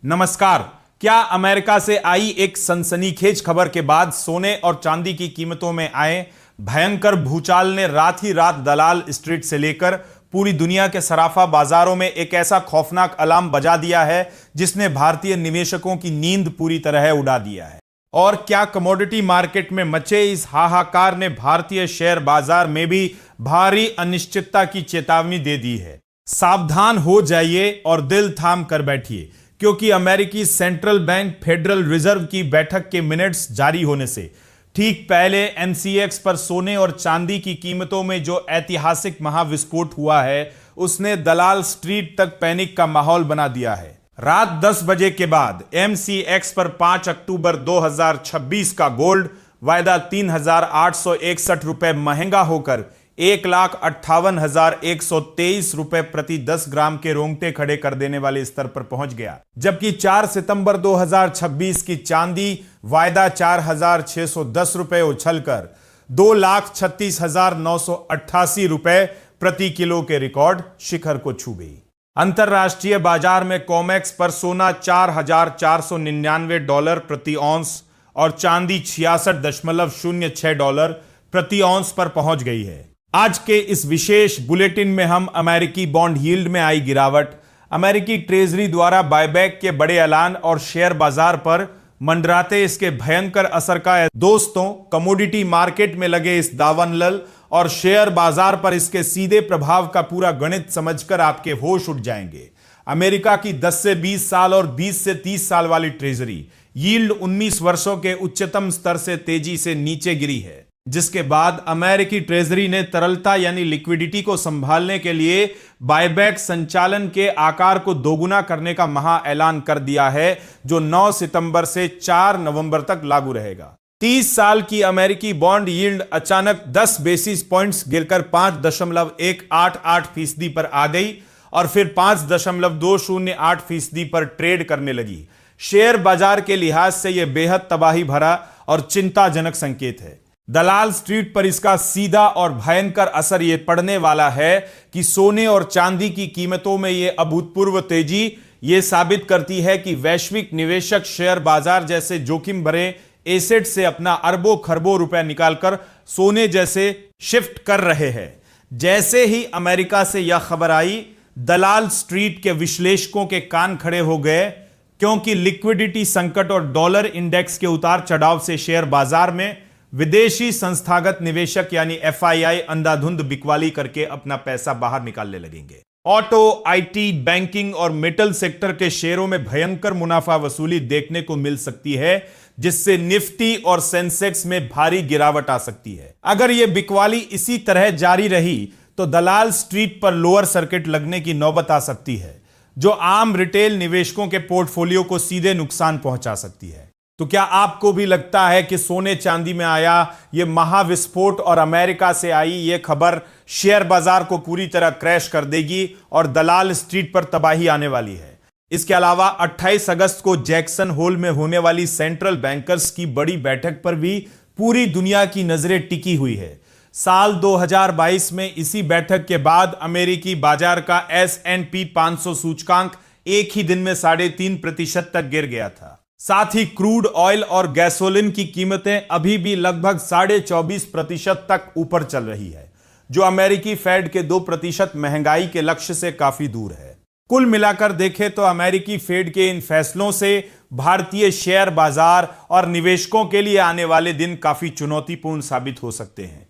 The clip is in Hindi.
नमस्कार। क्या अमेरिका से आई एक सनसनीखेज खबर के बाद सोने और चांदी की कीमतों में आए भयंकर भूचाल ने रात ही रात दलाल स्ट्रीट से लेकर पूरी दुनिया के सराफा बाजारों में एक ऐसा खौफनाक अलार्म बजा दिया है जिसने भारतीय निवेशकों की नींद पूरी तरह उड़ा दिया है। और क्या कमोडिटी मार्केट में मचे इस हाहाकार ने भारतीय शेयर बाजार में भी भारी अनिश्चितता की चेतावनी दे दी है। सावधान हो जाइए और दिल थाम कर बैठिए, क्योंकि अमेरिकी सेंट्रल बैंक फेडरल रिजर्व की बैठक के मिनट्स जारी होने से ठीक पहले एमसीएक्स पर सोने और चांदी की कीमतों में जो ऐतिहासिक महाविस्फोट हुआ है उसने दलाल स्ट्रीट तक पैनिक का माहौल बना दिया है। रात 10 बजे के बाद एमसीएक्स पर 5 अक्टूबर 2026 का गोल्ड वायदा 3,861 रुपए महंगा होकर 1,58,123 रुपए प्रति 10 ग्राम के रोंगटे खड़े कर देने वाले स्तर पर पहुंच गया, जबकि 4 सितंबर 2026 की चांदी वायदा 4,610 रुपए उछलकर 2,36,988 रुपए प्रति किलो के रिकॉर्ड शिखर को छू गई। अंतरराष्ट्रीय बाजार में कॉमेक्स पर सोना $4,499 प्रति औंस और चांदी $66.06 प्रति औंस पर पहुंच गई है। आज के इस विशेष बुलेटिन में हम अमेरिकी बॉन्ड यील्ड में आई गिरावट, अमेरिकी ट्रेजरी द्वारा बायबैक के बड़े ऐलान और शेयर बाजार पर मंडराते इसके भयंकर असर का दोस्तों कमोडिटी मार्केट में लगे इस दावनलल और शेयर बाजार पर इसके सीधे प्रभाव का पूरा गणित समझकर आपके होश उठ जाएंगे। अमेरिका की 10 से 20 साल और 20 से 30 साल वाली ट्रेजरी यील्ड 19 वर्षों के उच्चतम स्तर से तेजी से नीचे गिरी है, जिसके बाद अमेरिकी ट्रेजरी ने तरलता यानी लिक्विडिटी को संभालने के लिए बायबैक संचालन के आकार को दोगुना करने का महा ऐलान कर दिया है, जो 9 सितंबर से 4 नवंबर तक लागू रहेगा। 30 साल की अमेरिकी बॉन्ड यील्ड अचानक 10 बेसिस पॉइंट्स गिरकर 5.188% पर आ गई और फिर 5.208% पर ट्रेड करने लगी। शेयर बाजार के लिहाज से यह बेहद तबाही भरा और चिंताजनक संकेत है। दलाल स्ट्रीट पर इसका सीधा और भयंकर असर यह पड़ने वाला है कि सोने और चांदी की कीमतों में यह अभूतपूर्व तेजी यह साबित करती है कि वैश्विक निवेशक शेयर बाजार जैसे जोखिम भरे एसेट से अपना अरबों खरबों रुपए निकालकर सोने जैसे शिफ्ट कर रहे हैं। जैसे ही अमेरिका से यह खबर आई, दलाल स्ट्रीट के विश्लेषकों के कान खड़े हो गए, क्योंकि लिक्विडिटी संकट और डॉलर इंडेक्स के उतार चढ़ाव से शेयर बाजार में विदेशी संस्थागत निवेशक यानी एफआईआई अंधाधुंध बिकवाली करके अपना पैसा बाहर निकालने लगेंगे। ऑटो, आईटी, बैंकिंग और मेटल सेक्टर के शेयरों में भयंकर मुनाफा वसूली देखने को मिल सकती है, जिससे निफ्टी और सेंसेक्स में भारी गिरावट आ सकती है। अगर यह बिकवाली इसी तरह जारी रही तो दलाल स्ट्रीट पर लोअर सर्किट लगने की नौबत आ सकती है, जो आम रिटेल निवेशकों के पोर्टफोलियो को सीधे नुकसान पहुंचा सकती है। तो क्या आपको भी लगता है कि सोने चांदी में आया यह महाविस्फोट और अमेरिका से आई यह खबर शेयर बाजार को पूरी तरह क्रैश कर देगी और दलाल स्ट्रीट पर तबाही आने वाली है? इसके अलावा 28 अगस्त को जैक्सन होल में होने वाली सेंट्रल बैंकर्स की बड़ी बैठक पर भी पूरी दुनिया की नजरें टिकी हुई है। साल 2022 में इसी बैठक के बाद अमेरिकी बाजार का S&P 500 सूचकांक एक ही दिन में 3.5% तक गिर गया था। साथ ही क्रूड ऑयल और गैसोलीन की कीमतें अभी भी लगभग 24.5% तक ऊपर चल रही है, जो अमेरिकी फेड के 2% महंगाई के लक्ष्य से काफी दूर है। कुल मिलाकर देखें तो अमेरिकी फेड के इन फैसलों से भारतीय शेयर बाजार और निवेशकों के लिए आने वाले दिन काफी चुनौतीपूर्ण साबित हो सकते हैं।